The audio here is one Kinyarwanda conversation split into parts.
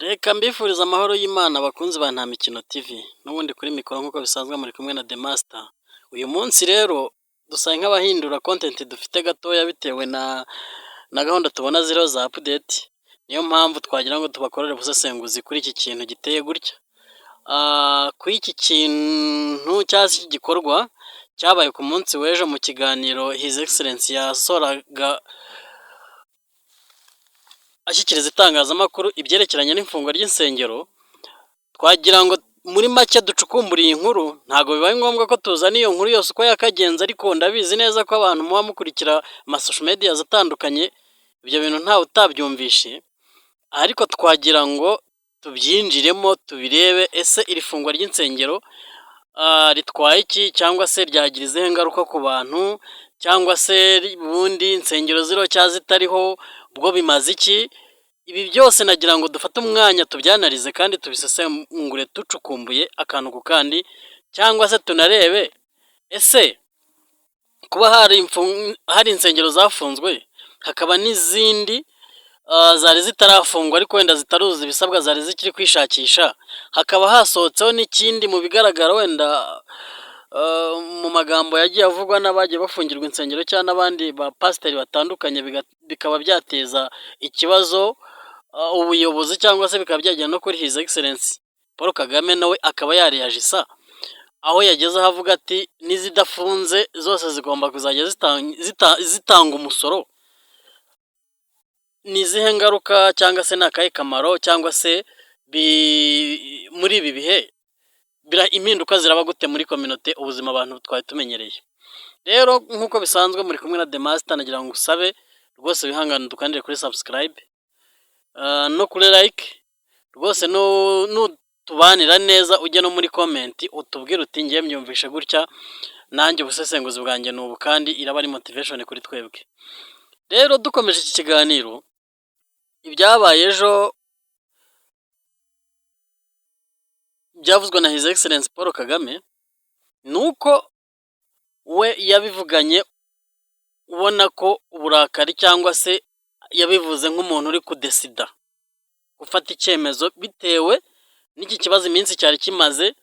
Reka mbifuriza amahoro y'Imana abakunzi ba Nta Mikino TV n'ubundi kuri mikoro nk'uko bisanzwe muri kumwe na The Master. Uyu munsi rero dusa nk'abahindura content dufite gatoya bitewe na gahunda tubona ziriho za update. Niyo mpamvu twagira ngo tubakorere ubusesenguzi kuri iki kintu giteye gutya. Kuri iki kintu cyangwa se iki gikorwa cyabaye ku munsi w'ejo mu kiganiro His Excellence yasoraga ashyikiriza itangazamakuru ibyerekeranye n'ifungwa ry'insengero. Twagira ngo muri make ducukumburiye inkuru, ntabwo bibaye ngombwa ko tuzana iyo nkuru yose uko yakagenze, ariko ndabizi neza ko abantu muba mukurikira amasosho media atandukanye ibyo bintu ntawe utabyumvishe, ariko twagira ngo tubyinjiremo tubirebe, ese iri fungwa ry'insengero ritwaye iki, cyangwa se ryagira izihe ngaruka ku bantu, cyangwa se ubundi insengero ziriho cyangwa zitariho ubwo bimaze iki. Ibi byose nagira ngo dufate umwanya tubyanarize kandi tubisesengure ducukumbuye akantu ku kandi, cyangwa se tunarebe ese kuba hari insengero zafunzwe hakaba n'izindi zari zitarafungwa ariko wenda zitaruzi ibisabwa zari zikiri kwishakisha, hakaba hasohotseho n'ikindi mu bigaragara wenda mu magambo yagiye avugwa n'abagiye bafungirwa insengero cyangwa n'abandi ba pasiteri batandukanye, bikaba byateza ikibazo ubuyobozi, cyangwa se bikaba byagera no kuri His Excellence Paul Kagame nawe akaba yariyajisa, aho yageze aho avuga ati n'izidafunze zose zigomba kuzajya zitanga umusoro. Ni izihe ngaruka cyangwa se ni akahe kamaro, cyangwa se muri ibi bihe impinduka ziraba gute muri community, ubuzima abantu twari tumenyereye. Rero nk'uko bisanzwe muri kumwe na The Master, nagira ngo usabe rwose wihangane dukandire kuri subscribe no kuri like, rwose nutubanira neza ujye no muri comment utubwire uti ngiye myumvishe gutya, nanjye ubusesenguzi bwanjye n'ubu, kandi iraba ari motivation kuri twebwe. Rero dukomeje iki kiganiro, ibyabaye ejo byavuzwe na His Excellence Paul Kagame, nuko we yabivuganye ubona ko uburakari, cyangwa se yabivuze nk'umuntu uri kudesida gufata icyemezo bitewe n'iki kibazo iminsi cyari kimaze,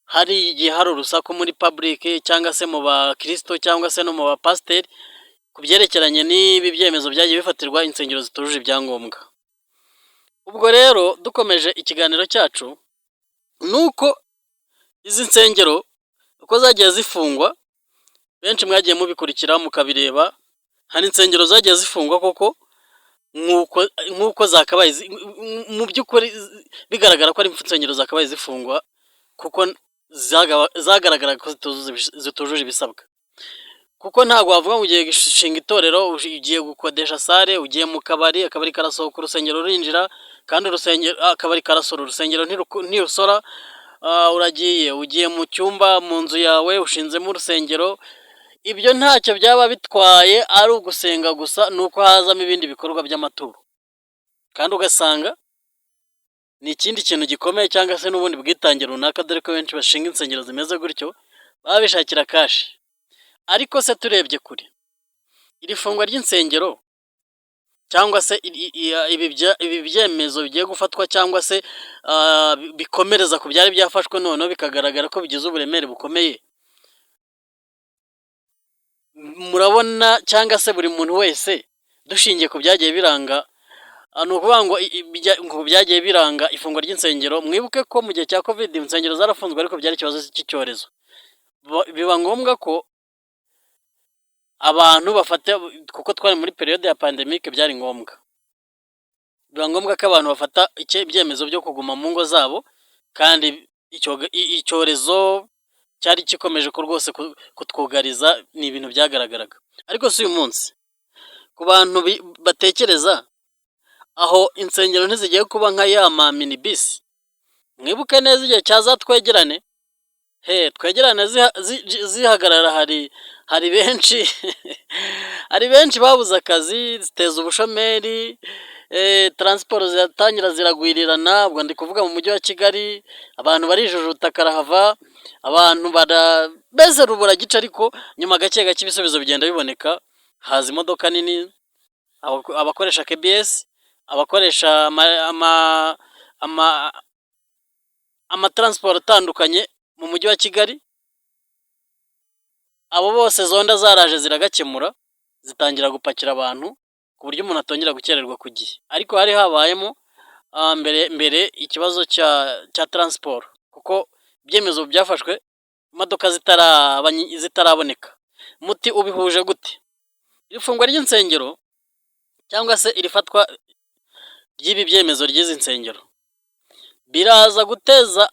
hari igihe hari urusaku muri public, cyangwa se mu bakristo, cyangwa se no mu bapasiteri, ku byerekeranye n'ibi byemezo byagiye bifatirwa insengero zitujuje ibyangombwa. Ubwo rero dukomeje ikiganiro cyacu, nuko izi nsengero uko zagiye zifungwa, benshi mwagiye mubikurikira mukabireba, hari insengero zagiye zifungwa koko nk'uko zakabaye mu by'ukuri bigaragara ko ari insengero zakabaye zifungwa, kuko zagaragara ko zitujuje ibisabwa. Kuko ntabwo wavuga ngo ugiye gushinga itorero, ugiye gukodesha sale, ugiye mu kabari, akabari karasohoka, urusengero rurinjira, kandi akabari karasora, urusengero ntirusora. Uragiye ugiye mu cyumba mu nzu yawe ushinzemo urusengero, ibyo ntacyo byaba bitwaye, ari ugusenga gusa, nuko hazamo ibindi bikorwa by'amaturo, kandi ugasanga ni ikindi kintu gikomeye, cyangwa se n'ubundi bwitange runaka, dore ko benshi bashinga insengero zimeze gutyo baba bishakira kashi. Ariko se turebye kure, iri fungwa ry'insengero, cyangwa se ibi byemezo bigiye gufatwa, cyangwa se bikomereza ku byari byafashwe, noneho bikagaragara ko bigize uburemere bukomeye, murabona, cyangwa se buri muntu wese dushingiye ku byagiye biranga, ni ukuvuga ngo byagiye biranga ifungwa ry'insengero. Mwibuke ko mu gihe cya covid insengero zarafunzwe, ariko byari ikibazo cy'icyorezo, biba ngombwa ko abantu bafata, kuko twari muri periode ya pandemic, byari ngombwa, biba ngombwa ko abantu bafata ibyemezo byo kuguma mu ngo zabo, kandi icyorezo cyari gikomeje ko rwose kutwugariza, ni ibintu byagaragaraga. Ariko si uyu munsi, ku bantu batekereza aho insengero ntizigiye kuba nka ya mini bisi. Mwibuke neza igihe cyaza twegerane, twegerane zihagarara, hari benshi hari benshi babuze akazi, ziteza ubushomeri, transport ziratangira ziragwirirana. Ubwo ndi kuvuga mu mujyi wa Kigali, abantu barijujuta karahava, abantu mbese rubura gice, ariko nyuma gake gake ibisubizo bigenda biboneka. Haza imodoka nini, abakoresha KBS, abakoresha amataransiporo atandukanye mu mujyi wa Kigali, abo bose zonda zaraje ziragakemura, zitangira gupakira abantu ku buryo umuntu atongera gukererwa ku gihe. Ariko hari habayemo mbere ikibazo cya taransiporo, kuko ibyemezo byafashwe imodoka zitaraboneka. Muti ubihuje gute? Iri fungwa ry'insengero cyangwa se iri fatwa ry'ibi byemezo ry'izi nsengero biraza guteza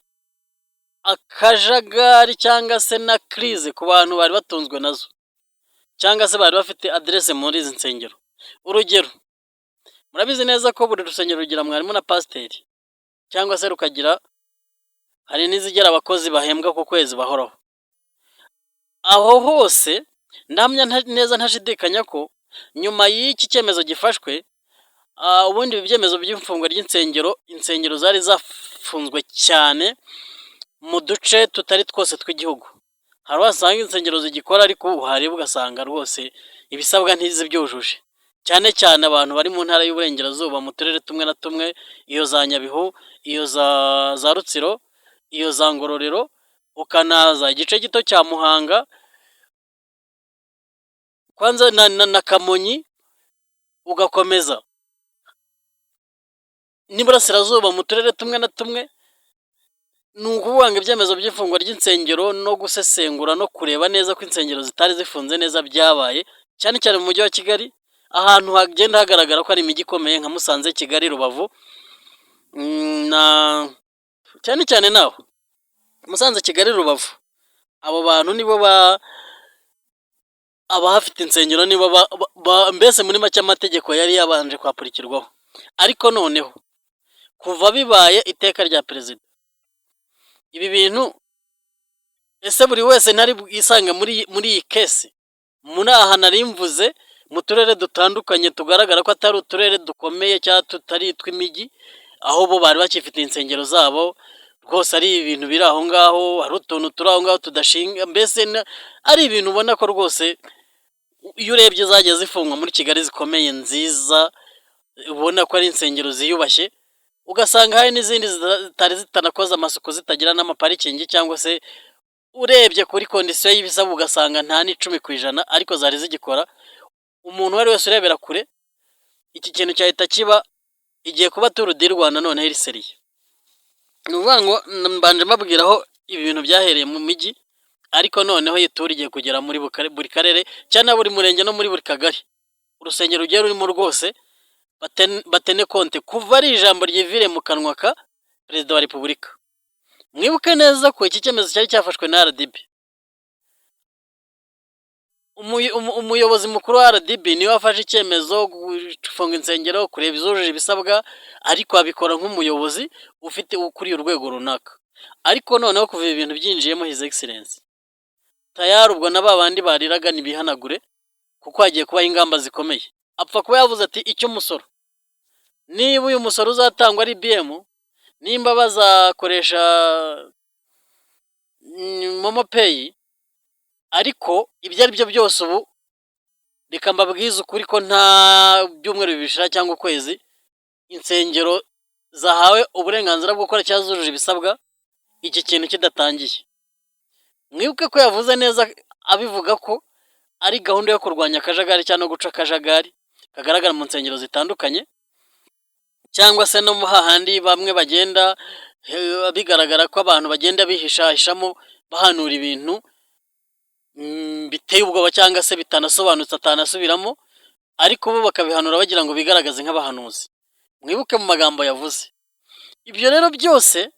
akajagari cyangwa se na crise ku bantu bari batunzwe nazo, cyangwa se bari bafite aderese muri izi nsengero. Urugero, murabizi neza ko buri rusengero rugira mwarimu na pasiteri, cyangwa se rukagira, hari n'izigira abakozi bahembwa ku kwezi bahoraho. Aho hose ndamya neza ntashidikanya ko nyuma y'iki cyemezo gifashwe, ubundi ibi byemezo by'imfungwa ry'insengero, insengero zari zafunzwe cyane mu duce tutari twose tw'igihugu. Hari wasanga insengero zigikora, ariko uhareba ugasanga rwose ibisabwa ntizibyujuje, cyane cyane abantu bari mu ntara y'uburengerazuba, mu turere tumwe na tumwe, iyo za Nyabihu, iyo za Rutsiro, iyo za Ngororero, ukanaza igice gito cya Muhanga, kwanza na Kamonyi, ugakomeza n'Iburasirazuba mu turere tumwe na tumwe. Ni ukuvuga ngo ibyemezo by'ifungwa ry'insengero no gusesengura no kureba neza ko insengero zitari zifunze neza byabaye, cyane cyane mu mujyi wa Kigali, ahantu hagenda hagaragara ko ari imijyi ikomeye nka Musanze, Kigali, Rubavu, cyane cyane naho Musanze, Kigali, Rubavu, abo bantu nibo abahafite insengero nibo mbese muri make amategeko yari yabanje kwapurikirwaho. Ariko noneho kuva bibaye iteka rya perezida, ibi bintu ese buri wese ntari bwisanga muri iyi kesi? Muri aha nari mvuze mu turere dutandukanye tugaragara ko atari uturere dukomeye cyangwa tutari tw'imijyi, aho bo bari bakifite insengero zabo, rwose ari ibintu biri aho ngaho, hari utuntu turi aho ngaho tudashinga, mbese ari ibintu ubona ko rwose iyo urebye zagiye zifungwa muri Kigali zikomeye nziza, ubona ko ari insengero ziyubashye, ugasanga hari n'izindi zitari zitanakoze amasuku, zitagira n'amaparikingi, cyangwa se urebye kuri kondisiyo y'ibisabwa ugasanga nta n'10%, ariko zari zigikora. Umuntu uwo ari wese urebera kure, iki kintu cyahita kiba igiye kuba Tour du Rwanda noneho iri seriye. Ni ukuvuga ngo mbanje mbabwira aho ibi bintu byahereye mu mijyi, ariko noneho iyi tour igiye kugera muri buri karere, cyangwa buri murenge no muri buri kagari. Urusengero rugiye rurimo rwose batene konte kuva ari ijambo ryivire mu kanwa ka perezida wa repubulika. Mwibuke neza ko iki cyemezo cyari cyafashwe na RDB. Umuyobozi mukuru wa RDB niwe wafashe icyemezo gufunga insengero, kureba izujuje ibisabwa, ariko abikora nk'umuyobozi ufite ukuriye urwego runaka. Ariko noneho kuva ibintu byinjiyemo His Excellency, tayari ubwo na babandi bariraga nibihanagure, kuko hagiye kubaho ingamba zikomeye. Apfa kuba yavuze ati icyo umusoro, niba uyu musoro uzatangwa ari BM, nimba bazakoresha Momo Pay, ariko ibyo ari byo byose ubu reka mbabwize ukuri ko nta byumweru bibishira cyangwa ukwezi insengero zahawe uburenganzira bwo gukora cyazujuje ibisabwa, iki kintu kidatangiye. Mwibuke ko yavuze neza abivuga ko ari gahunda yo kurwanya akajagari cyangwa no guca akajagari kagaragara mu nsengero zitandukanye, cyangwa se no mu hahandi bamwe bagenda bigaragara ko abantu bagenda bihishahishamo bahanura ibintu biteye ubwoba cyangwa se bitanasobanutse atanasubiramo, ariko bo bakabihanura bagira ngo bigaragaze nk'abahanuzi. Mwibuke mu magambo yavuze. Ibyo rero byose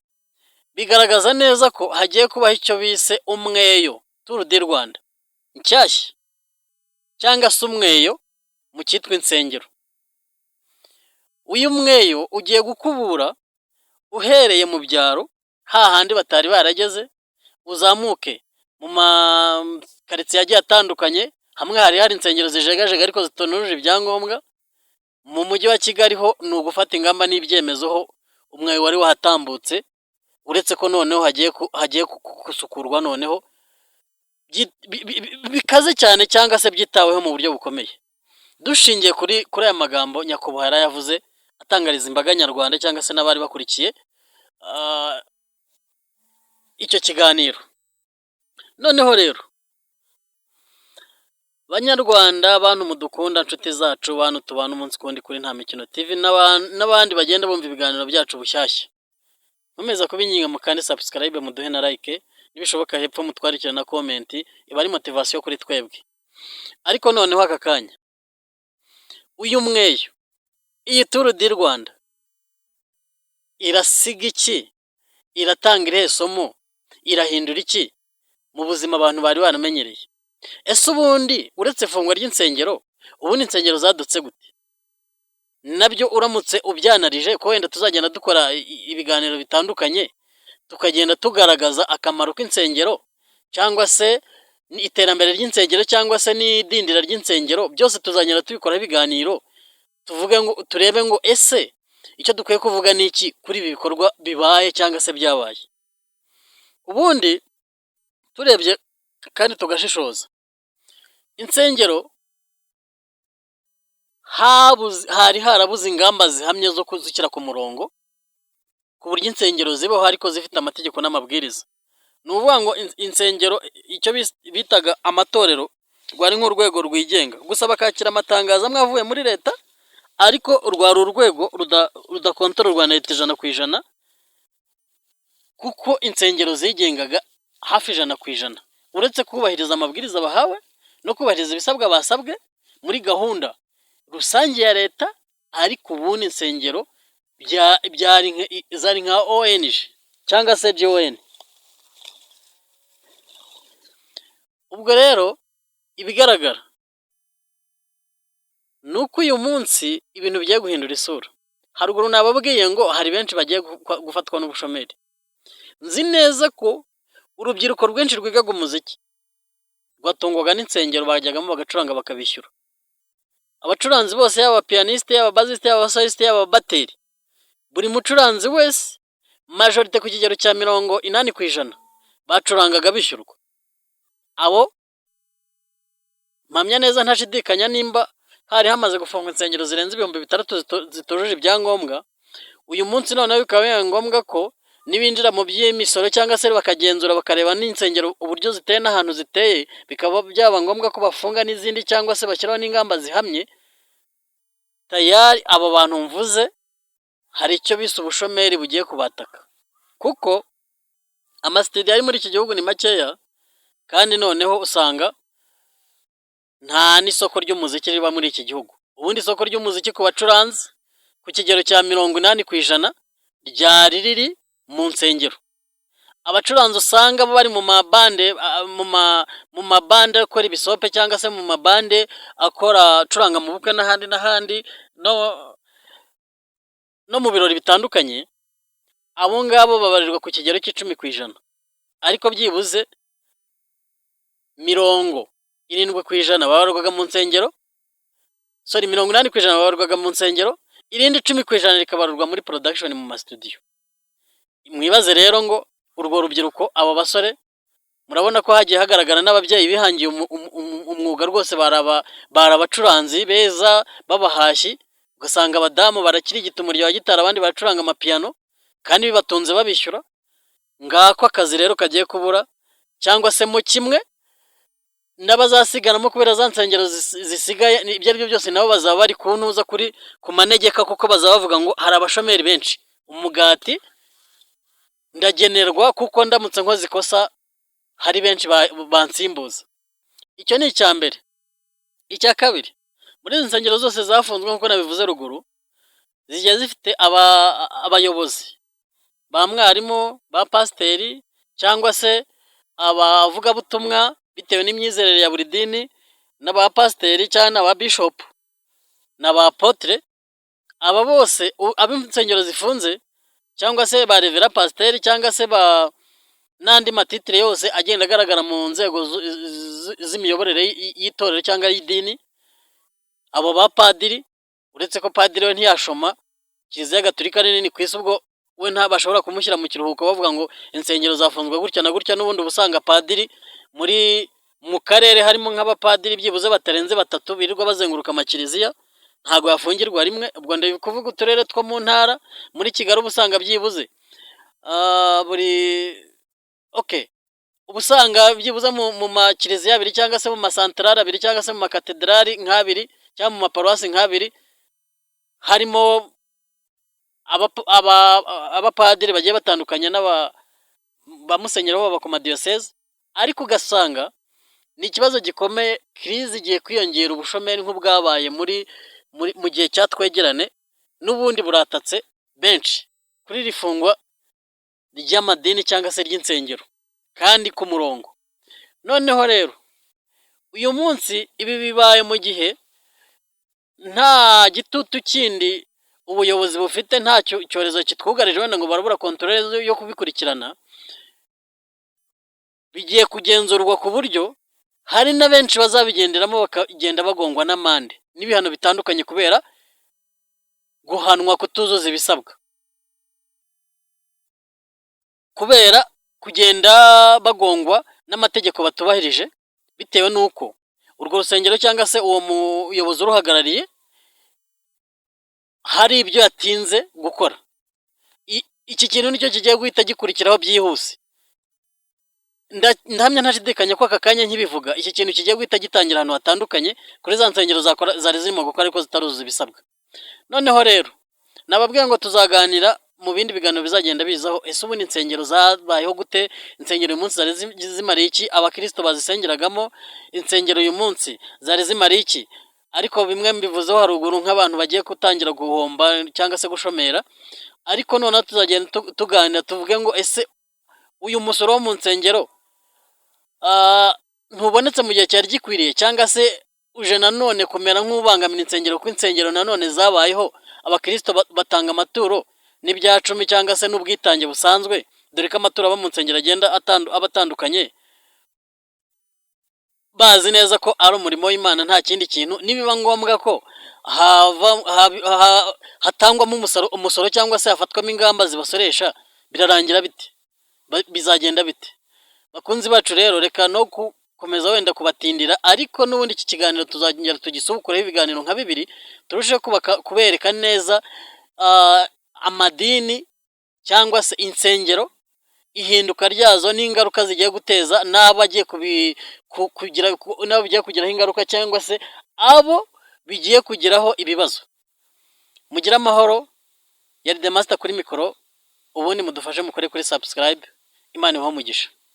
bigaragaza neza ko hagiye kubaho icyo bise umweyo, Tour du Rwanda nshyashya, cyangwa se umweyo mu cyitwa insengero. Uyu mweyo ugiye gukubura uhereye mu byaro, hahandi batari barageze, uzamuke mu makaritsiye agiye atandukanye. Hamwe hari insengero zijegajega ariko zitonujuje ibyangombwa. Mu mujyi wa Kigali ho ni ugufata ingamba n'ibyemezo ho umweyo wari wahatambutse, uretse ko noneho hagiye gusukurwa noneho bikaze cyane, cyangwa se byitaweho mu buryo bukomeye. Dushingiye kuri aya magambo nyakubahwa yarayavuze, atangariza imbaga nyarwanda cyangwa se n'abari bakurikiye icyo kiganiro. Noneho rero banyarwanda, bantu mudukunda, nshuti zacu, bantu tubana umunsi kundi kuri Nta Mikino TV, n'abandi bagenda bumva ibiganiro byacu bushyashya, nkomeza kubinginga mukande subscribe, muduhe na like, nibishoboka hepfo mutwarikira na comment, iba ari motivation kuri twebwe. Ariko noneho aka kanya, uyu mweyo, iyi Tour du Rwanda irasiga iki? Iratanga irihe somo? Irahindura iki mu buzima abantu bari baramenyereye? Ese ubundi uretse ifungwa ry'insengero, ubundi insengero zadutse gute? Nabyo uramutse ubyanarije ko wenda tuzagenda dukora ibiganiro bitandukanye, tukagenda tugaragaza akamaro k'insengero cyangwa se iterambere ry'insengero cyangwa se n'idindira ry'insengero, byose tuzagenda tubikora ibiganiro, tuvuge ngo turebe ngo ese icyo dukwiye kuvuga ni iki kuri ibi bikorwa bibaye cyangwa se byabaye. Ubundi turebye kandi tugashishoza, insengero hari harabuze ingamba zihamye zo kuzishyira ku murongo, ku buryo insengero zibaho ariko zifite amategeko n'amabwiriza. Ni ukuvuga ngo insengero, icyo bitaga amatorero, rwari nk'urwego rwigenga, gusa bakakira amatangazo amwe avuye muri leta, ariko rwari urwego rudakontororwa na leta 100%, kuko insengero zigengaga hafi 100%, uretse kubahiriza amabwiriza bahawe no kubahiriza ibisabwa basabwe muri gahunda rusange ya leta. Ariko ubundi insengero zari nka ONG cyangwa se GON. Ubwo rero ibigaragara nuko uyu munsi ibintu bigiye guhindura isura. Haruguru nababwiye ngo hari benshi bagiye gufatwa n'ubushomeri. Nzi neza ko urubyiruko rwinshi rwigaga umuziki rwatungwaga n'insengero, bajyagamo bagacuranga bakabishyura. Abacuranzi bose, yaba pianiste, yaba bassiste, yaba soliste, yaba bateri, buri mucuranzi wese majorite ku kigero cya 80% bacurangaga bishyurwa. Abo mpamya neza ntashidikanya nimba hari hamaze gufungwa insengero zirenze 6,000 zitujuje ibyangombwa. Uyu munsi noneho bikaba bibaye ngombwa ko nibinjira mu by'imisoro cyangwa se bakagenzura bakareba n'insengero uburyo ziteye n'ahantu ziteye, bikaba byaba ngombwa ko bafunga n'izindi cyangwa se bashyiraho n'ingamba zihamye. Tayari abo bantu mvuze hari icyo bise ubushomeri bugiye kubataka, kuko amasitudiyo ari muri iki gihugu ni makeya, kandi noneho usanga nta n'isoko ry'umuziki riba muri iki gihugu. Ubundi isoko ry'umuziki ku bacuranzi ku kigero cya 80% ryari riri mu nsengero. Abacuranzi usanga bari mu mabande, mu mabande akora ibisope cyangwa se mu mabande akora acuranga mu bukwe n'ahandi no mu birori bitandukanye, abo ngabo babarirwa ku kigero cy'10%, ariko byibuze 70% babarwaga mu nsengero, 80% babarwaga mu nsengero, irindi 10% rikabarurwa muri production mu mastudio. Mwibaze rero ngo urwo rubyiruko, abo basore, murabona ko hagiye hagaragara n'ababyeyi bihangiye umwuga rwose, barabacuranzi beza babahashyi, ugasanga abadamu barakirigita umuryo wa gitari, abandi baracuranga amapiano, kandi bibatunze babishyura. Ngako akazi rero kagiye kubura, cyangwa se mu kimwe n'abazasiganamo kubera za nsengero zisigaye. Ibyo ari byo byose nabo bazaba bari kuntuza ku manegeka, kuko bazaba bavuga ngo hari abashomeri benshi, umugati ndagenerwa kuko ndamutse nkoze ikosa hari benshi bansimbuza. Icyo ni icya mbere. Icya kabiri, muri izi nsengero zose zafunzwe nk'uko nabivuze ruguru, zigiye zifite abayobozi ba mwarimu, ba pasiteri, cyangwa se abavugabutumwa bitewe n'imyizerere ya buri dini, n'aba pasiteri cyangwa n'aba bishop n'aba apotre. Aba bose ab'insengero zifunze cyangwa se ba revera pasiteri cyangwa se n'andi matitire yose agenda agaragara mu nzego z'imiyoborere y'itorero cyangwa y'idini, abo ba padiri, uretse ko padiri we ntiyashoma, Kiliziya Gatolika ni nini ku isi, ubwo we ntabashobora kumushyira mu kiruhuko bavuga ngo insengero zafunzwe gutya na gutya. N'ubundi ubusanga padiri mu karere harimo nk'abapadiri byibuze batarenze 3 birirwa bazenguruka amakiliziya, ntabwo yafungirwa rimwe. Ubwo ndi kuvuga uturere two mu ntara. Muri Kigali uba usanga byibuze buri uba usanga byibuze mu makiliziya abiri cyangwa se mu masantarari abiri cyangwa se mu makatedrali nk'abiri cyangwa mu maparuwasi nk'abiri harimo abapadiri bagiye batandukanye ba musenyeri baba ku madiyoseze, ariko ugasanga ni ikibazo gikomeye. Kirize igiye kwiyongera, ubushomeri nk'ubwabaye mu gihe cya twegerane n'ubundi buratatse benshi kuri iri fungwa ry'amadini cyangwa se ry'insengero kandi ku murongo. Noneho rero uyu munsi ibi bibaye mu gihe nta gitutu kindi ubuyobozi bufite, nta cyorezo kitwugarije wenda ngo barabura kontorore yo kubikurikirana. Bigiye kugenzurwa ku buryo hari na benshi bazabigenderamo bakagenda bagongwa n'amande n'ibihano bitandukanye kubera guhanwa kutuzuza ibisabwa, kubera kugenda bagongwa n'amategeko batubahirije bitewe n'uko urwo rusengero cyangwa se uwo muyobozi uruhagarariye hari ibyo yatinze gukora. Iki kintu nicyo kigiye guhita gikurikiraho byihuse. Ndahamya ntashidikanya ko aka kanya nkibivuga iki kintu kigiye guhita gitangira ahantu hatandukanye kuri za nsengero zari zirimo gukora ariko zitaruzuza ibisabwa. Noneho rero nababwiye ngo tuzaganira mu bindi biganiro bizagenda bizaho, ese ubundi insengero zabayeho gute, insengero uyu munsi zari zimariye iki, abakristo bazisengeragamo, insengero uyu munsi zari zimariye iki. Ariko bimwe mbivuzeho haruguru nk'abantu bagiye gutangira guhomba cyangwa se gushomera. Ariko noneho tuzagenda tuganira tuvuge ngo ese uyu musoro wo mu nsengero ntubonetse mu gihe cyari gikwiriye, cyangwa se uje nanone kumera nk'ubangamira insengero, kuko insengero nanone zabayeho abakristo batanga amaturo n'ibya cumi cyangwa se n'ubwitange busanzwe, dore ko amaturo aba mu nsengero agenda aba atandukanye, bazi neza ko ari umurimo w'Imana nta kindi kintu. Nibiba ngombwa ko hatangwamo umusoro cyangwa se hafatwamo ingamba zibasoresha, birarangira bite? Bizagenda bite? Bakunzi bacu rero, reka no gukomeza wenda kubatindira, ariko n'ubundi iki kiganiro tuzagenda tugisubukureho ibiganiro nka bibiri, turusheho kubereka neza amadini cyangwa se insengero, ihinduka ryazo n'ingaruka zigiye guteza n'abo bigiye kugiraho ingaruka cyangwa se abo bigiye kugiraho ibibazo. Mugire amahoro. Yari The Master kuri mikoro, ubundi mudufashe mukore kuri subscribe. Imana ibahe umugisha.